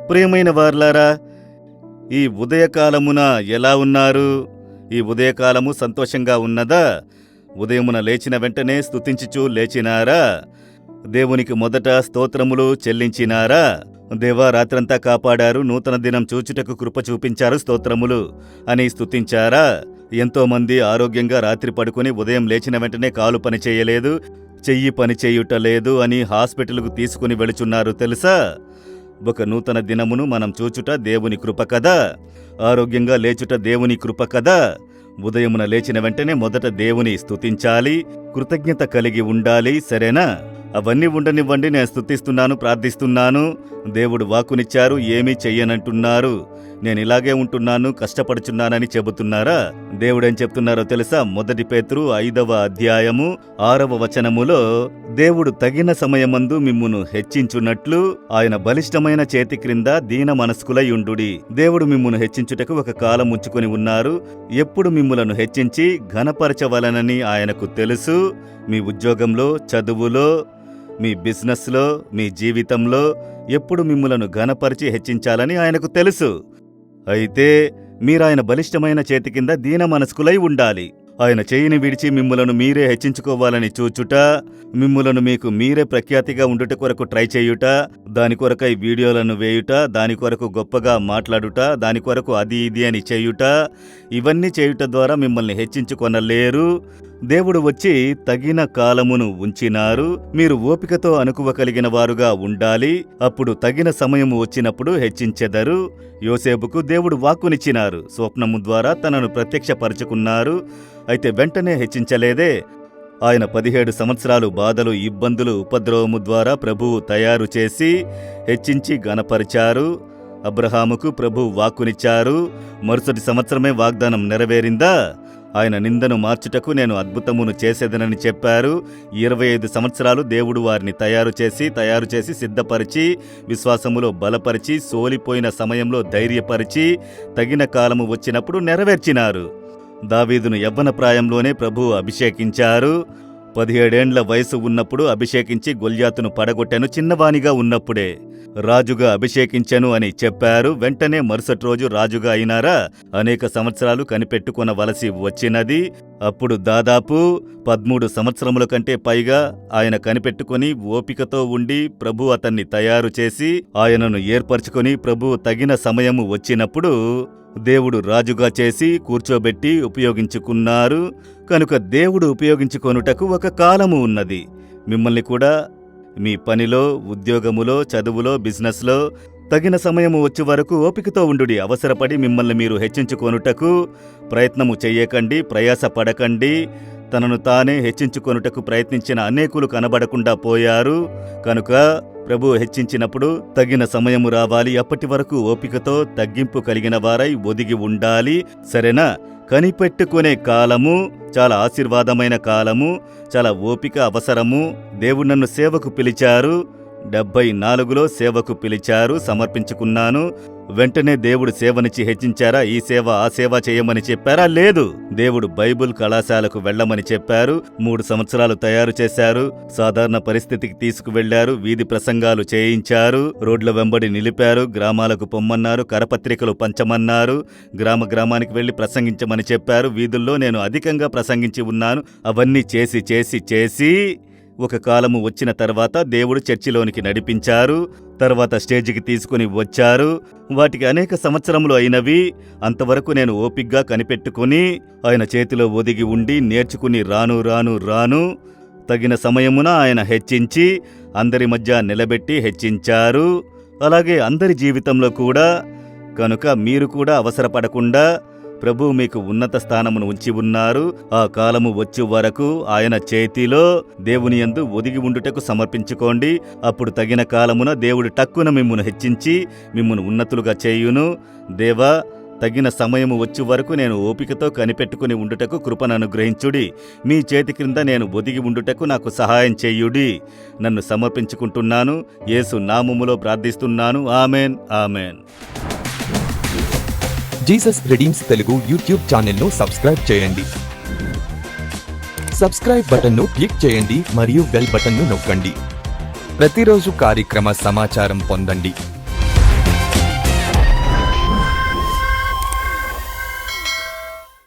ప్రియమైన వార్లారా, ఈ ఉదయకాలమున ఎలా ఉన్నారు? ఈ ఉదయకాలము సంతోషంగా ఉన్నదా? ఉదయమున లేచిన వెంటనే స్తుతించుచూ లేచినారా? దేవునికి మొదట స్తోత్రములు చెల్లించినారా? దేవా, రాత్రంతా కాపాడారు, నూతన దినం చూచుటకు కృప చూపించారు, స్తోత్రములు అని స్తుతించారా? ఎంతోమంది ఆరోగ్యంగా రాత్రి పడుకుని ఉదయం లేచిన వెంటనే కాలు పని చేయలేదు, చెయ్యి పని చేయుట లేదు అని హాస్పిటల్కు తీసుకుని వెళుచున్నారు తెలుసా? ఒక నూతన దినమును మనం చూచుట దేవుని కృప కదా. ఆరోగ్యంగా లేచుట దేవుని కృప కదా. ఉదయమున లేచిన వెంటనే మొదట దేవుని స్తుతించాలి, కృతజ్ఞత కలిగి ఉండాలి, సరేనా? అవన్నీ ఉండనివ్వండి, నేను స్తుతిస్తున్నాను, ప్రార్థిస్తున్నాను. దేవుడు వాక్కునిచ్చారు, ఏమీ చెయ్యనంటున్నారు. నేను ఇలాగే ఉంటున్నాను, కష్టపడుచున్నానని చెబుతున్నారా? దేవుడేం చెప్తున్నారో తెలుసా? 1 పేతురు 5వ అధ్యాయము 6వ వచనములో, దేవుడు తగిన సమయమందు మిమ్మును హెచ్చించున్నట్లు ఆయన బలిష్టమైన చేతి క్రింద దీన మనస్కులై ఉండుడి. దేవుడు మిమ్మును హెచ్చించుటకు ఒక కాలం ఉంచుకొని ఉన్నారు. ఎప్పుడు మిమ్ములను హెచ్చించి ఘనపరచవలనని ఆయనకు తెలుసు. మీ ఉద్యోగంలో, చదువులో, మీ బిజినెస్లో, మీ జీవితంలో ఎప్పుడు మిమ్ములను ఘనపరిచి హెచ్చించాలని ఆయనకు తెలుసు. అయితే మీరాయన బలిష్టమైన చేతి కింద దీన మనస్కులై ఉండాలి. ఆయన చేయిని విడిచి మిమ్ములను మీరే హెచ్చించుకోవాలని చూచుట, మిమ్ములను మీకు మీరే ప్రఖ్యాతిగా ఉండుట కొరకు ట్రై చేయుట, దాని కొరకై వీడియోలను వేయుట, దాని కొరకు గొప్పగా మాట్లాడుట, దాని కొరకు అది ఇది అని చేయుట, ఇవన్నీ చేయుట ద్వారా మిమ్మల్ని హెచ్చించుకొనలేరు. దేవుడు వచ్చి తగిన కాలమును ఉంచినారు. మీరు ఓపికతో అనుకువ కలిగిన వారుగా ఉండాలి. అప్పుడు తగిన సమయము వచ్చినప్పుడు హెచ్చించెదరు. యోసేపుకు దేవుడు వాక్కునిచ్చినారు, స్వప్నము ద్వారా తనను ప్రత్యక్షపరచుకున్నారు. అయితే వెంటనే హెచ్చించలేదే. ఆయన 17 సంవత్సరాలు బాధలు, ఇబ్బందులు, ఉపద్రవము ద్వారా ప్రభువు తయారు చేసి హెచ్చించి ఘనపరిచారు. అబ్రహాముకు ప్రభువు వాక్కునిచ్చారు. మరుసటి సంవత్సరమే వాగ్దానం నెరవేరిందా? ఆయన నిందను మార్చుటకు నేను అద్భుతమును చేసేదనని చెప్పారు. 25 సంవత్సరాలు దేవుడు వారిని తయారు చేసి సిద్ధపరిచి, విశ్వాసములో బలపరిచి, సోలిపోయిన సమయంలో ధైర్యపరిచి, తగిన కాలము వచ్చినప్పుడు నెరవేర్చినారు. దావీదును యవ్వన ప్రాయంలోనే ప్రభువు అభిషేకించారు. 17 ఏండ్ల వయసు ఉన్నప్పుడు అభిషేకించి గొల్యాతును పడగొట్టెను, చిన్నవానిగా ఉన్నప్పుడే. రాజుగా అభిషేకించెను అని చెప్పారు. వెంటనే మరుసటి రోజు రాజుగా అయినారా? అనేక సంవత్సరాలు కనిపెట్టుకొనవలసి వచ్చినది. అప్పుడు దాదాపు 13 సంవత్సరముల కంటే పైగా ఆయన కనిపెట్టుకుని ఓపికతో ఉండి ప్రభు అతన్ని తయారు చేసి ఆయనను ఏర్పరచుకొని ప్రభు తగిన సమయము వచ్చినప్పుడు దేవుడు రాజుగా చేసి కూర్చోబెట్టి ఉపయోగించుకున్నారు. కనుక దేవుడు ఉపయోగించుకొనుటకు ఒక కాలము ఉన్నది. మిమ్మల్ని కూడా మీ పనిలో, ఉద్యోగములో, చదువులో, బిజినెస్లో తగిన సమయము వచ్చే వరకు ఓపికతో ఉండుడి. అవసరపడి మిమ్మల్ని మీరు హెచ్చించుకొనుటకు ప్రయత్నము చెయ్యకండి, ప్రయాసపడకండి. తనను తానే హెచ్చించుకొనుటకు ప్రయత్నించిన అనేకులు కనబడకుండా పోయారు. కనుక ప్రభు హెచ్చించినప్పుడు తగిన సమయము రావాలి. అప్పటి వరకు ఓపికతో తగ్గింపు కలిగిన వారై ఒదిగి ఉండాలి, సరేనా? కనిపెట్టుకునే కాలము చాలా ఆశీర్వాదమైన కాలము, చాలా ఓపిక అవసరము. దేవుడు నన్ను సేవకు పిలిచారు. 74లో సేవకు పిలిచారు, సమర్పించుకున్నాను. వెంటనే దేవుడు సేవనిచ్చి హెచ్చించారా? ఈ సేవ ఆ సేవ చేయమని చెప్పారా? లేదు. దేవుడు బైబుల్ కళాశాలకు వెళ్లమని చెప్పారు. 3 సంవత్సరాలు తయారు చేశారు. సాధారణ పరిస్థితికి తీసుకువెళ్లారు. వీధి ప్రసంగాలు చేయించారు. రోడ్ల వెంబడి నిలిపారు. గ్రామాలకు పొమ్మన్నారు. కరపత్రికలు పంచమన్నారు. గ్రామానికి వెళ్లి ప్రసంగించమని చెప్పారు. వీధుల్లో నేను అధికంగా ప్రసంగించి ఉన్నాను. అవన్నీ చేసి ఒక కాలము వచ్చిన తర్వాత దేవుడు చర్చిలోనికి నడిపించారు. తర్వాత స్టేజికి తీసుకుని వచ్చారు. వాటికి అనేక సంవత్సరములు అయినవి. అంతవరకు నేను ఓపిగ్గా కనిపెట్టుకుని ఆయన చేతిలో ఒదిగి ఉండి నేర్చుకుని రాను తగిన సమయమున ఆయన హెచ్చించి అందరి మధ్య నిలబెట్టి హెచ్చించారు. అలాగే అందరి జీవితంలో కూడా. కనుక మీరు కూడా అవసరపడకుండా ప్రభు మీకు ఉన్నత స్థానమును ఉంచి ఉన్నారు. ఆ కాలము వచ్చే వరకు ఆయన చేతిలో దేవుని యందు ఒదిగి ఉండుటకు సమర్పించుకోండి. అప్పుడు తగిన కాలమున దేవుడు టక్కున మిమ్మును హెచ్చించి మిమ్మును ఉన్నతులుగా చేయును. దేవా, తగిన సమయము వచ్చే వరకు నేను ఓపికతో కనిపెట్టుకుని ఉండుటకు కృపను అనుగ్రహించుడి. మీ చేతి క్రింద నేను ఒదిగి ఉండుటకు నాకు సహాయం చేయుడి. నన్ను సమర్పించుకుంటున్నాను. యేసు నామములో ప్రార్థిస్తున్నాను. Amen, amen. Jesus redeems Telugu YouTube ఛానల్ను సబ్స్క్రైబ్ చేయండి. సబ్స్క్రైబ్ బటన్ను క్లిక్ చేయండి మరియు బెల్ బటన్ను నొక్కండి. ప్రతిరోజు కార్యక్రమ సమాచారం పొందండి.